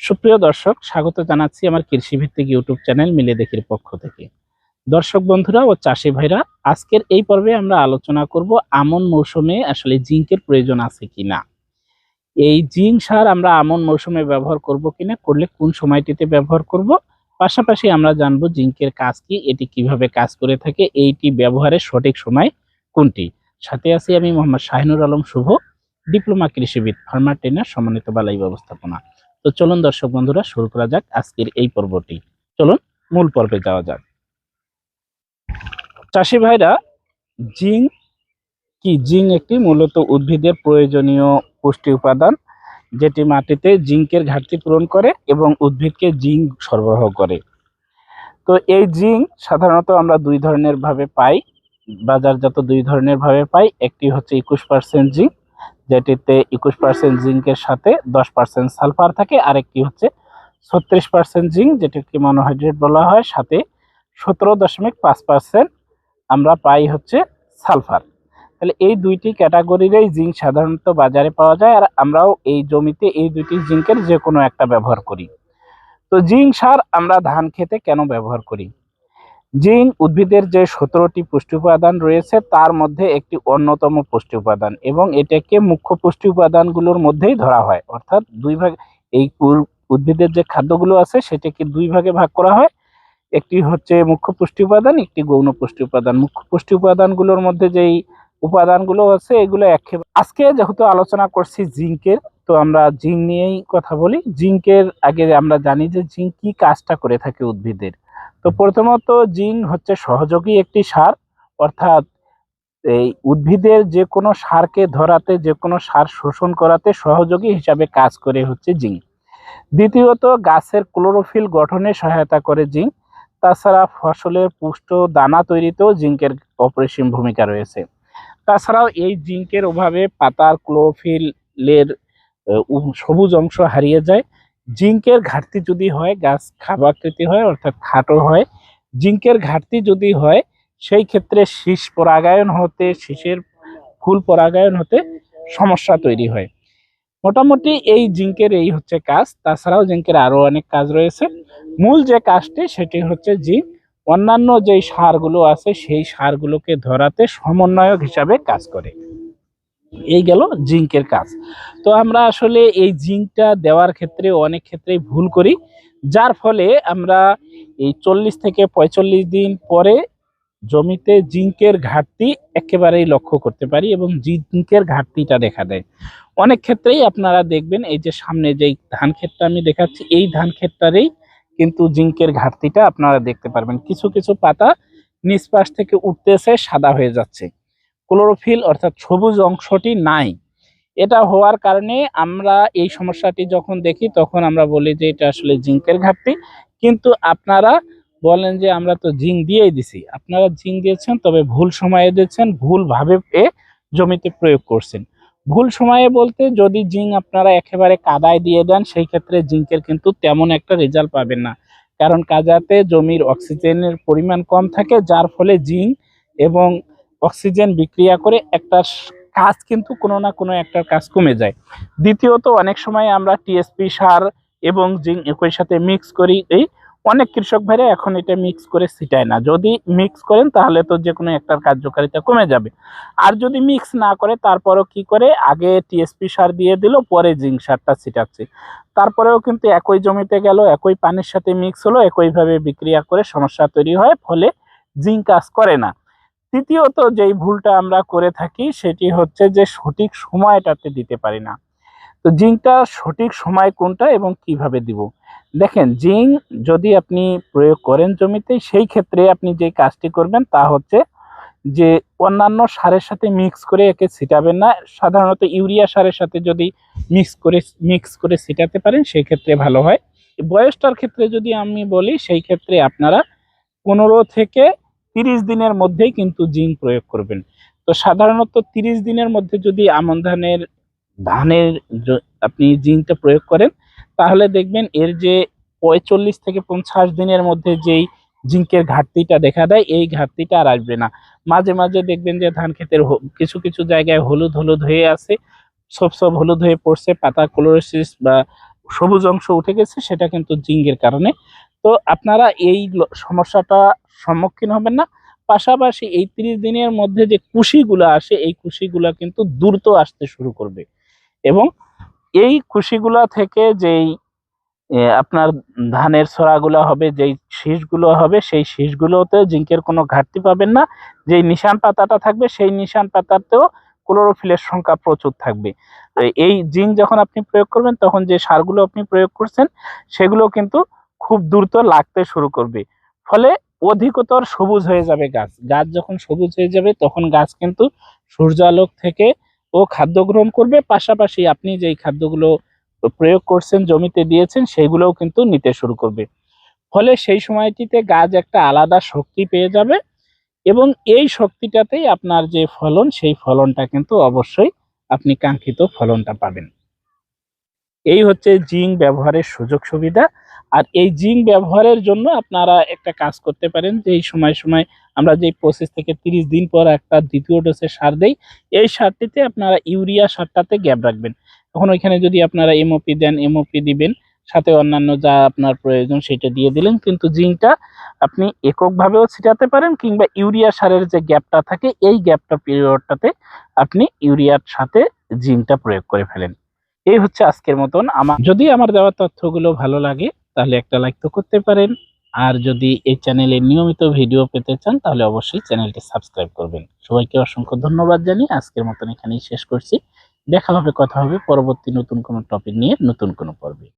সুপ্রিয় দর্শক, স্বাগত জানাচ্ছি আমার কৃষিভিত্তিক ইউটিউব চ্যানেল মিলে দেখির পক্ষ থেকে। দর্শক বন্ধুরা ও চাষি ভাইরা, আজকের এই পর্বে আমরা আলোচনা করব আমন মৌসুমে আসলে জিঙ্কের প্রয়োজন আছে কিনা। এই জিঙ্ক সার আমরা আমন মৌসুমে ব্যবহার করব কিনা, করলে কোন সময়টিতে ব্যবহার করব, পাশাপাশি আমরা জানবো জিঙ্কের কাজ কি, এটি কিভাবে কাজ করে থাকে, এইটি ব্যবহারের সঠিক সময় কোনটি। সাথে আছি আমি মোহাম্মদ শাহিনুর আলম শুভ, ডিপ্লোমা কৃষিবিদ, ফার্মার ট্রেনার, সমন্বিত বালাই ব্যবস্থাপনা। তো চলুন দর্শক বন্ধুরা, শুরু করা যাক আজকের এই পর্বটি। চলুন মূল পর্বে যাওয়া যাক। চাষি ভাইরা, জিঙ্ক কি? জিঙ্ক একটি মূলত উদ্ভিদের প্রয়োজনীয় পুষ্টি উপাদান, যেটি মাটিতে জিঙ্কের ঘাটতি পূরণ করে এবং উদ্ভিদকে জিঙ্ক সরবরাহ করে। তো এই জিঙ্ক সাধারণত আমরা দুই ধরনের ভাবে পাই, বাজারজাত দুই ধরনের ভাবে পাই। একটি হচ্ছে 21% জিঙ্ক, যেটিতে 21% জিঙ্কের সাথে 10% সালফার থাকে। আরেকটি হচ্ছে 36% জিঙ্ক, যেটিকে মনোহাইড্রেট বলা হয়, সাথে 17.5% আমরা পাই হচ্ছে সালফার। তাহলে এই দুইটি ক্যাটাগরিরই জিঙ্ক সাধারণত বাজারে পাওয়া যায়, আর আমরাও এই জমিতে এই দুইটি জিঙ্কের যে কোনো একটা ব্যবহার করি। তো জিঙ্ক সার আমরা ধান খেতে কেন ব্যবহার করি? জিঙ্ক উদ্ভিদের যে 17টি পুষ্টি উপাদান রয়েছে তার মধ্যে একটি অন্যতম পুষ্টি উপাদান, এবং এটাকে মুখ্য পুষ্টি উপাদানগুলোর মধ্যেই ধরা হয়। অর্থাৎ দুই ভাগ, এই উদ্ভিদের যে খাদ্যগুলো আছে সেটাকে দুই ভাগে ভাগ করা হয়। একটি হচ্ছে মুখ্য পুষ্টি উপাদান, একটি গৌণ পুষ্টি উপাদান। মুখ্য পুষ্টি উপাদানগুলোর মধ্যে যেই উপাদানগুলো আছে এগুলো একেবারে, আজকে যেহেতু আলোচনা করছি জিঙ্কের, তো আমরা জিঙ্ক নিয়েই কথা বলি। জিঙ্কের আগে আমরা জানি যে জিঙ্ক কি কাজটা করে থাকে উদ্ভিদের। তো প্রথমত জিঙ্ক হচ্ছে সহযোগী একটি সার, অর্থাৎ এই উদ্ভিদের যে কোনো সারকে ধরাতে, যে কোনো সার শোষণ করাতে সহযোগী হিসাবে কাজ করে হচ্ছে জিঙ্ক। দ্বিতীয়ত গাছের ক্লোরোফিল গঠনে সহায়তা করে জিঙ্ক। তাছাড়া ফসলের পুষ্ট দানা তৈরিতেও জিঙ্কের অপরিসীম ভূমিকা রয়েছে। তাছাড়াও এই জিঙ্কের অভাবে পাতার ক্লোরোফিলের সবুজ অংশ হারিয়ে যায়। জিঙ্কের ঘাটতি যদি হয়, গাছ খাবাকৃতি হয়, অর্থাৎ খাটো হয়। জিঙ্কের ঘাটতি যদি হয়, সেই ক্ষেত্রে শীষ পরাগায়ন হতে, শীষের ফুল পরাগায়ন হতে সমস্যা তৈরি হয়। মোটামুটি এই জিঙ্কের এই হচ্ছে কাজ। তাছাড়াও জিঙ্কের আরো অনেক কাজ রয়েছে। মূল যে কাজটি সেটি হচ্ছে জিঙ্ক অন্যান্য যে সারগুলো আছে সেই সারগুলোকে ধরাতে সমন্বয়ক হিসাবে কাজ করে। এই গেল জিঙ্কের কাজ। তো আমরা আসলে এই জিঙ্কটা দেওয়ার ক্ষেত্রে অনেক ক্ষেত্রেই ভুল করি, যার ফলে আমরা এই 40 থেকে 45 দিন পরে জমিতে জিঙ্কের ঘাটতি একেবারেই লক্ষ্য করতে পারি, এবং জিঙ্কের ঘাটতিটা দেখা দেয়। অনেক ক্ষেত্রেই আপনারা দেখবেন, এই যে সামনে যেই ধান ক্ষেতটা আমি দেখাচ্ছি, এই ধান ক্ষেতটারেই কিন্তু জিঙ্কের ঘাটতিটা আপনারা দেখতে পারবেন। কিছু কিছু পাতা নিচ পাশ থেকে উঠতেছে, সাদা হয়ে যাচ্ছে, ক্লোরোফিল অর্থাৎ সবুজ অংশটি নাই। এটা হওয়ার কারণে আমরা এই সমস্যাটি যখন দেখি তখন আমরা বলি যে এটা আসলে জিঙ্কের ঘাটতি। কিন্তু আপনারা বলেন যে আমরা তো জিঙ্ক দিয়েই দিছি। আপনারা জিঙ্ক দিয়েছেন, তবে ভুল সময়ে দিচ্ছেন, ভুলভাবে জমিতে প্রয়োগ করছেন। ভুল সময়ে বলতে, যদি জিঙ্ক আপনারা একেবারে কাদায় দিয়ে দেন, সেই ক্ষেত্রে জিঙ্কের কিন্তু তেমন একটা রেজাল্ট পাবেন না। কারণ কাদাতে জমির অক্সিজেনের পরিমাণ কম থাকে, যার ফলে জিঙ্ক এবং অক্সিজেন বিক্রিয়া করে একটা কাজ, কিন্তু কোনো না কোনো একটা কাজ কমে যায়। দ্বিতীয়ত, অনেক সময় আমরা টিএসপি সার এবং জিঙ্ক একই সাথে মিক্স করি। এই অনেক কৃষক ভাইরা এখন এটা মিক্স করে ছিটায় না। যদি মিক্স করেন তাহলে তো যে কোনো একটার কার্যকারিতা কমে যাবে। আর যদি মিক্স না করে, তারপরেও কি করে, আগে টিএসপি সার দিয়ে দিল, পরে জিঙ্ক সারটা ছিটাচ্ছে, তারপরেও কিন্তু একই জমিতে গেল, একই পানির সাথে মিক্স হলো, একইভাবে বিক্রিয়া করে সমস্যা তৈরি হয়, ফলে জিঙ্ক কাজ করে না। তৃতীয়ত যেই ভুলটা আমরা করে থাকি সেটি হচ্ছে যে সঠিক সময়টাতে দিতে পারি না। তো জিঙ্কটা সঠিক সময় কোনটা এবং কিভাবে দিব? দেখেন, জিঙ্ক যদি আপনি প্রয়োগ করেন জমিতে, সেই ক্ষেত্রে আপনি যে কাজটি করবেন তা হচ্ছে যে অন্যান্য সারের সাথে মিক্স করে একে ছিটাবেন না। সাধারণত ইউরিয়া সারের সাথে যদি মিক্স করে ছিটাতে পারেন সেই ক্ষেত্রে ভালো হয়। বয়সটার ক্ষেত্রে যদি আমি বলি, সেই ক্ষেত্রে আপনারা 15 থেকে 30 দিনের মধ্যেই কিন্তু জিঙ্ক প্রয়োগ করবেন। তো সাধারণত 30 দিনের মধ্যে যদি আমন ধানের আপনি জিঙ্কটা প্রয়োগ করেন, তাহলে দেখবেন এর যে 45 থেকে 50 দিনের মধ্যে যেই জিঙ্কের ঘাটতিটা দেখা দেয়, এই ঘাটতিটা আর আসবে না। মাঝে মাঝে দেখবেন যে ধান ক্ষেতের কিছু কিছু জায়গায় হলুদ হলুদ হয়ে আছে, সব হলুদ হয়ে পড়ছে, পাতা ক্লোরোসিস বা সবুজ অংশ উঠে গেছে, সেটা কিন্তু জিঙ্কের কারণে। তো আপনারা এই সমস্যাটা সম্মুখীন হবেন না। পাশাপাশি এই 30 দিনের মধ্যে যে কুশিগুলো আসে, এই কুশিগুলা কিন্তু দ্রুত আসতে শুরু করবে, এবং এই কুশিগুলা থেকে যেই আপনার ধানের ছড়াগুলো হবে, যেই শীষগুলো হবে, সেই শীষগুলোতে জিঙ্কের কোনো ঘাটতি পাবেন না। যেই নিশান পাতাটা থাকবে, সেই নিশান পাতাতেও ক্লোরোফিলের সংখ্যা প্রচুর থাকবে। তো এই জিঙ্ক যখন আপনি প্রয়োগ করবেন, তখন যে সারগুলো আপনি প্রয়োগ করছেন, সেগুলো কিন্তু খুব দ্রুত লাগতে শুরু করবে। ফলে অধিকতর সবুজ হয়ে যাবে গাছ। গাছ যখন সবুজ হয়ে যাবে, তখন গাছ কিন্তু সূর্যালোক থেকে ও খাদ্য গ্রহণ করবে, পাশাপাশি আপনি যেই খাদ্যগুলো প্রয়োগ করছেন, জমিতে দিয়েছেন, সেগুলোও কিন্তু নিতে শুরু করবে। ফলে সেই সময়টিতে গাছ একটা আলাদা শক্তি পেয়ে যাবে, এবং এই শক্তিটাতেই আপনার যে ফলন, সেই ফলনটা কিন্তু অবশ্যই আপনি কাঙ্ক্ষিত ফলনটা পাবেন। এই হচ্ছে জিঙ্ক ব্যবহারের সুযোগ সুবিধা। আর এই জিঙ্ক ব্যবহারের জন্য আপনারা একটা কাজ করতে পারেন, যে এই সময় সময় আমরা যে 25 থেকে 30 দিন পর একটা দ্বিতীয় ডোজের সার দেই, এই সারটিতে আপনারা ইউরিয়া সারটাতে গ্যাপ রাখবেন। তখন ওইখানে যদি আপনারা এমওপি দেন, এমওপি দিবেন, সাথে অন্যান্য যা আপনার প্রয়োজন সেটা দিয়ে দিলেন। কিন্তু জিঙ্কটা আপনি এককভাবেও ছিটাতে পারেন, কিংবা ইউরিয়া সারের যে গ্যাপটা থাকে, এই গ্যাপটা পিরিয়ডটাতে আপনি ইউরিয়ার সাথে জিঙ্কটা প্রয়োগ করে ফেলেন। এই হচ্ছে আজকের মতন। যদি আমার দেওয়া তথ্যগুলো ভালো লাগে, তাহলে একটা লাইক তো করতে পারেন। আর যদি এই চ্যানেলে নিয়মিত ভিডিও পেতে চান, তাহলে অবশ্যই চ্যানেলটি সাবস্ক্রাইব করবেন। সবাইকে অসংখ্য ধন্যবাদ জানিয়ে আজকের মতন এখানেই শেষ করছি। দেখা হবে, কথা হবে পরবর্তী নতুন কোনো টপিক নিয়ে, নতুন কোনো পর্বে।